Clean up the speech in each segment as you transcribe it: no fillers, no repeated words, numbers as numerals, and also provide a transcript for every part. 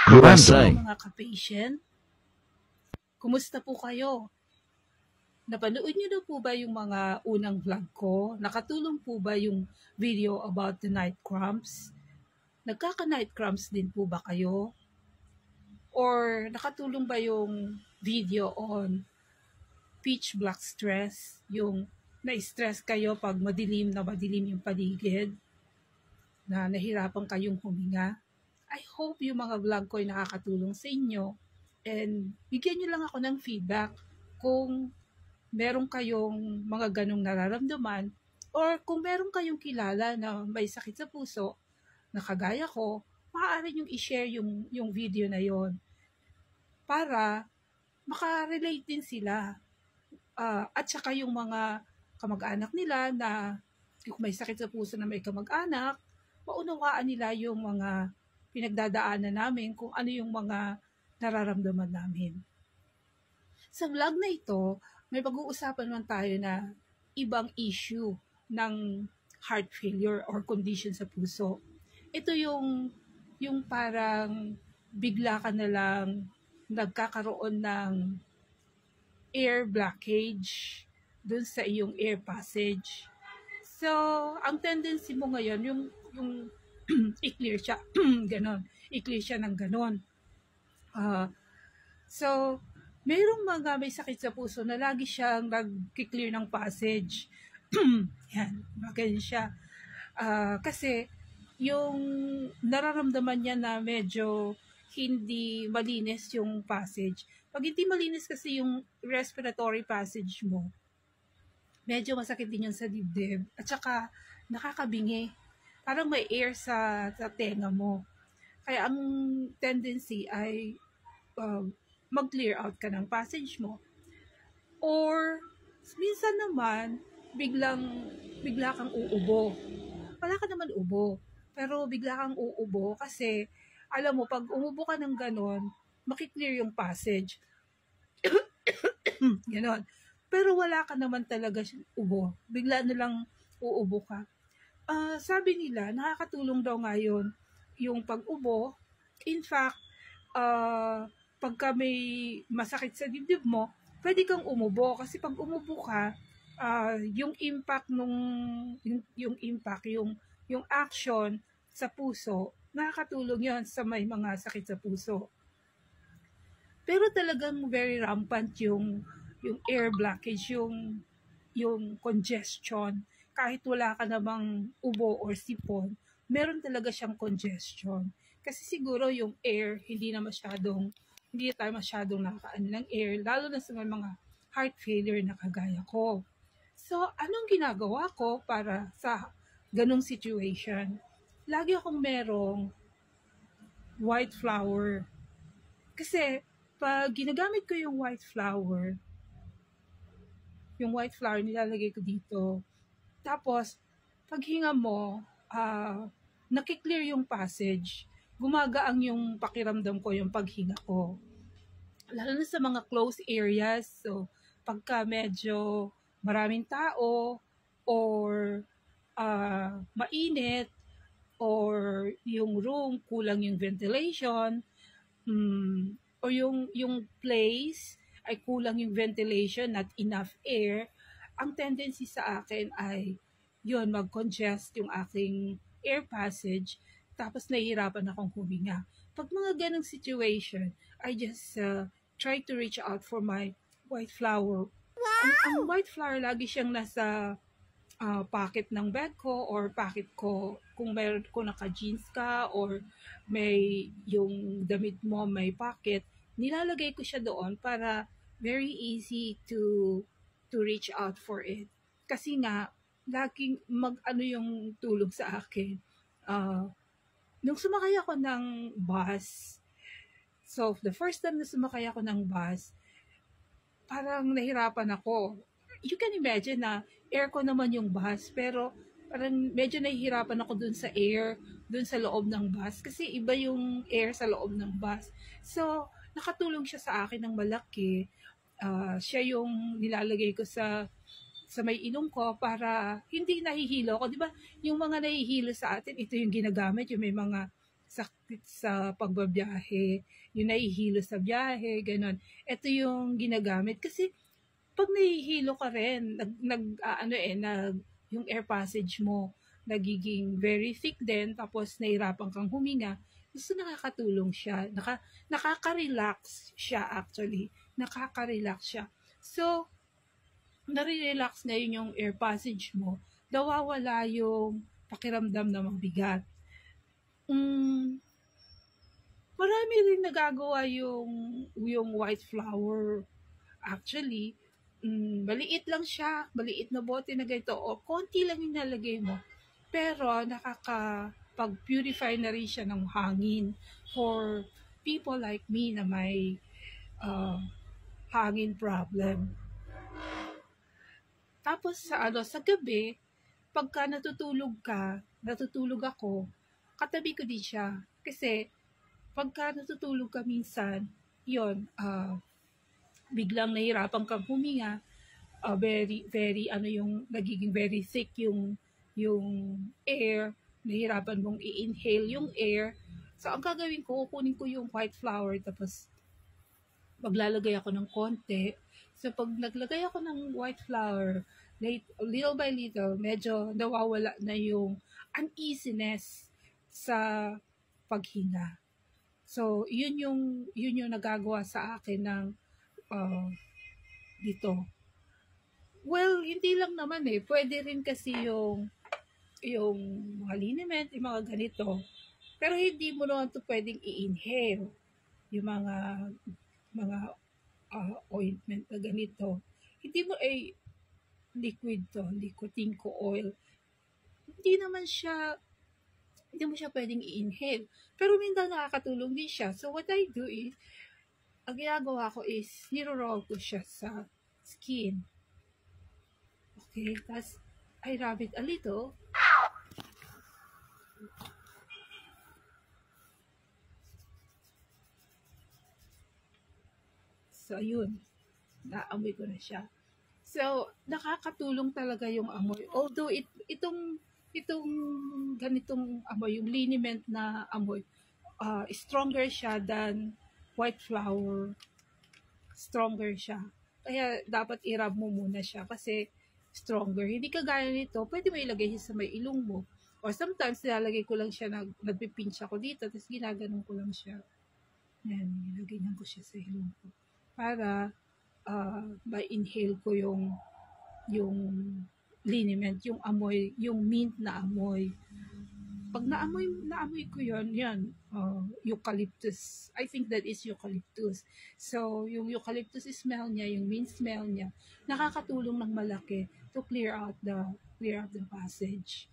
Husay. Mga ka-patient, kumusta po kayo? Napanood niyo na po ba yung mga unang vlog ko? Nakatulong po ba yung video about the night cramps? Nagkaka-night cramps din po ba kayo? Or nakatulong ba yung video on pitch black stress? Yung na-stress kayo pag madilim na madilim yung paligid? Na nahirapan kayong huminga? I hope yung mga vlog ko ay nakakatulong sa inyo. And bigyan nyo lang ako ng feedback kung meron kayong mga ganong nararamdaman or kung meron kayong kilala na may sakit sa puso na kagaya ko, maaari nyo i-share yung video na yon para makarelate din sila. At saka yung mga kamag-anak nila na kung may sakit sa puso na may kamag-anak, maunawaan nila yung mga pinagdadaanan namin kung ano yung mga nararamdaman namin. Sa vlog na ito, may pag-uusapan man tayo na ibang issue ng heart failure or condition sa puso. Ito yung parang bigla ka na lang nagkakaroon ng air blockage dun sa iyong air passage. So, ang tendency mo ngayon, yung i-clear siya, ganon. I-clear siya ng ganon. So, mayroong mga may sakit sa puso na lagi siyang nag-clear ng passage. Yan, bagay siya. Kasi, yung nararamdaman niya na medyo hindi malinis yung passage. Pag hindi malinis kasi yung respiratory passage mo, medyo masakit din yun sa dibdib. At saka, nakakabingi. Parang may air sa tenga mo. Kaya ang tendency ay mag-clear out ka ng passage mo. Or, minsan naman, bigla kang uubo. Wala ka naman ubo. Pero bigla kang uubo kasi, alam mo, pag umubo ka ng ganon, makiklear yung passage. Ganon. Pero wala ka naman talaga ubo. Bigla na lang uubo ka. Sabi nila, nakakatulong daw ngayon yung pag-ubo. In fact, pagka may masakit sa dibdib mo, pwede kang umubo. Kasi pag umubo ka, yung impact yung action sa puso, nakakatulong yon sa may mga sakit sa puso. Pero talagang very rampant yung air blockage, yung congestion. Kahit wala ka namang ubo or sipon, meron talaga siyang congestion. Kasi siguro yung air, hindi tayo masyadong nakaano ng air, lalo na sa mga heart failure na kagaya ko. So, anong ginagawa ko para sa ganong situation? Lagi akong merong white flour. Kasi, pag ginagamit ko yung white flour nilalagay ko dito. Tapos, pag hinga mo, nakiklear yung passage. Gumagaang yung pakiramdam ko, yung paghinga ko. Lalo na sa mga closed areas. So, pagka medyo maraming tao or mainit or yung room, kulang yung ventilation, or yung place ay kulang yung ventilation, not enough air, ang tendency sa akin ay yun, mag-congest yung aking air passage, tapos nahihirapan akong huminga. Pag mga ganong situation, I just try to reach out for my white flour. Ang white flour, lagi siyang nasa pocket ng bag ko or pocket ko kung meron ko naka-jeans ka or may yung damit mo may pocket, nilalagay ko siya doon para very easy to reach out for it. Kasi nga, laging mag-ano yung tulog sa akin. Nung sumakay ako ng bus, so the first time na sumakay ako ng bus, parang nahirapan ako. You can imagine na aircon naman yung bus, pero parang medyo nahihirapan ako dun sa air, dun sa loob ng bus. Kasi iba yung air sa loob ng bus. So, nakatulong siya sa akin ng malaki. Siya yung nilalagay ko sa may ilong ko para hindi nahihilo ko. Di ba? Yung mga nahihilo sa atin, ito yung ginagamit, yung may mga sakit sa pagbabiyahe, yung nahihilo sa biyahe, ganon. Ito yung ginagamit kasi pag nahihilo ka rin, yung air passage mo nagiging very thick din, tapos nahirapan kang huminga, gusto nakakatulong siya. Nakaka-relax siya actually. Nakaka-relax siya. So, nare-relax ngayon yung air passage mo, nawawala yung pakiramdam na mabigat. Marami rin nagagawa yung white flower. Actually, maliit lang siya, maliit na bote na ganito, o konti lang yung nalagay mo. Pero nakakapag-purify na rin siya ng hangin for people like me na may hangin problem. Tapos sa gabi, pagka natutulog ako, katabi ko din siya. Kasi pagka natutulog ka minsan, yun, biglang nahirapan kang huminga, nagiging very thick yung air, nahirapan mong i-inhale yung air. So, ang gagawin ko, kukunin ko yung white flower, tapos maglalagay ako ng konti. So, pag naglagay ako ng white flower, little by little, medyo nawawala na yung uneasiness sa paghinga. So, yun yung nagagawa sa akin ng dito. Well, hindi lang naman pwede rin kasi yung mga liniment, yung mga ganito. Pero hindi mo naman ito pwedeng i-inhale. Yung mga ointment na ganito. Hindi mo liquid to, liquidinco oil. Hindi mo siya pwedeng i-inhale. Pero minsan nakakatulong din siya. So what I do is, ang ginagawa ko is, niro-roll ko siya sa skin. Okay, tapos I rub it a little. So, ayun. Naamoy ko na siya. So, nakakatulong talaga yung amoy. Although, itong ganitong amoy, yung liniment na amoy, stronger siya than white flower. Stronger siya. Kaya, dapat i-rub mo muna siya kasi stronger. Hindi kagaya nito, pwede mo ilagay siya sa may ilong mo. Or sometimes, nilalagay ko lang siya, nagpipinch ako dito, tapos ginaganon ko lang siya. Yan, nilagyan ko siya sa ilong ko. Para, ma-inhale ko yung liniment, yung amoy, yung mint na amoy. Pag naamoy ko yan, eucalyptus. I think that is eucalyptus. So, yung eucalyptus smell niya, yung mint smell niya, nakakatulong ng malaki to clear out the passage.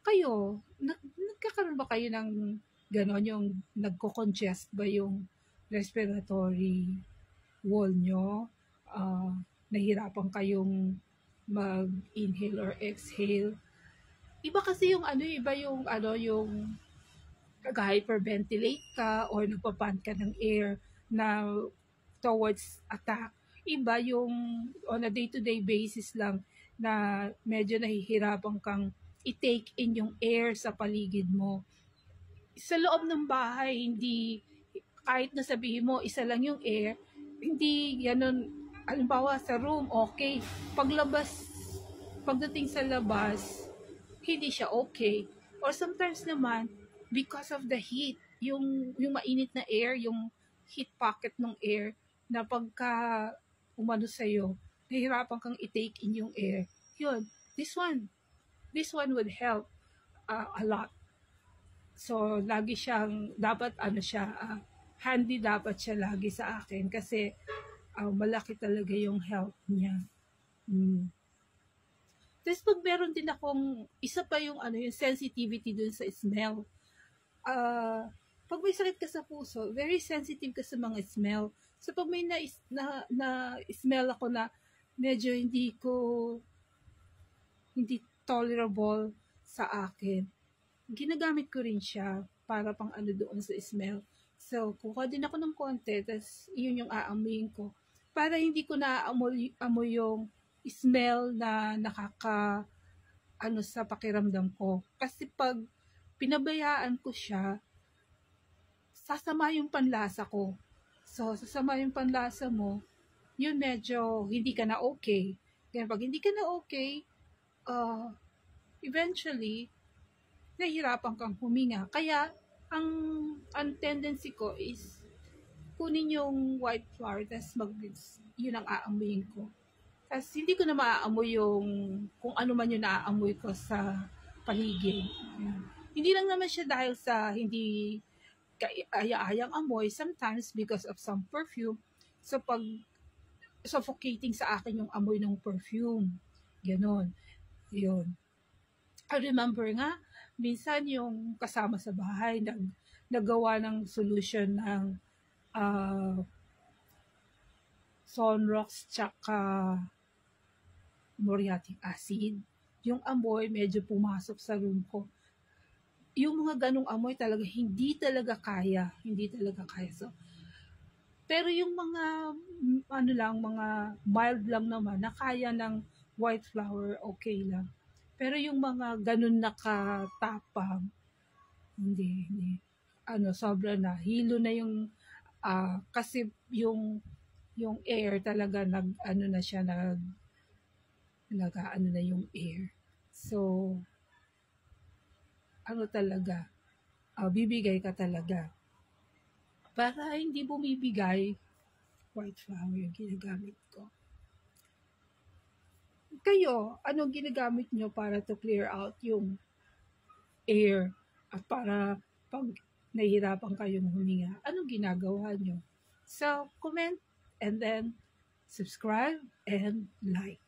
Kayo, nagkakaroon ba kayo ng ganon, yung nagko-congest ba yung respiratory wall nyo? Nahirapan kayong mag-inhale or exhale? Iba kasi yung yung nag-hyperventilate ka or nagpapant ka ng air na towards attack. Iba yung on a day-to-day basis lang na medyo nahihirapan kang i-take in yung air sa paligid mo. Sa loob ng bahay, hindi, kahit na sabihin mo, isa lang yung air, hindi ganun. Halimbawa sa room, okay. Pagdating sa labas, hindi siya okay. Or sometimes naman, because of the heat, yung mainit na air, yung heat pocket ng air, na pagka umano sa'yo, nahihirapan kang i-take in yung air. Yun, this one would help a lot. So, lagi siyang, dapat handy dapat siya lagi sa akin kasi malaki talaga yung help niya. Tapos pag meron din akong, isa pa yung yung sensitivity dun sa smell. Pag may sakit ka sa puso, very sensitive ka sa mga smell. So pag may na smell ako na medyo hindi tolerable sa akin, ginagamit ko rin siya para pang doon sa smell. So, kuha din ako ng konti, tapos yun yung aamuyin ko. Para hindi ko naamoy yung smell na sa pakiramdam ko. Kasi pag pinabayaan ko siya, sasama yung panlasa ko. So, sasama yung panlasa mo, yun medyo hindi ka na okay. Kaya pag hindi ka na okay, eventually, nahihirapan kang huminga. Kaya, ang tendency ko is, kunin yung white flower, tas yun ang aamuyin ko. Tas hindi ko na maaamoy yung, kung ano man yung naaamoy ko sa paligid. Yan. Hindi lang naman siya dahil sa hindi kaya-ayang amoy, sometimes because of some perfume. So, pag suffocating sa akin yung amoy ng perfume. Ganon. Yun. I remember nga, minsan yung kasama sa bahay, nagawa ng solution ng Sonrox tsaka muriatic acid. Yung amoy medyo pumasok sa room ko. Yung mga ganong amoy talaga, hindi talaga kaya. So, pero yung mga, mga mild lang naman, na kaya ng white flower, okay lang. Pero yung mga ganun nakatapang, hindi. Sobra na. Hilo na yung, kasi yung air talaga, na siya, na yung air. So, talaga, bibigay ka talaga. Para hindi bumibigay, white flower yung ginagamit ko. Kayo, anong ginagamit nyo para to clear out yung air at para pag nahihirapan kayong huminga? Anong ginagawa nyo? So, comment and then subscribe and like.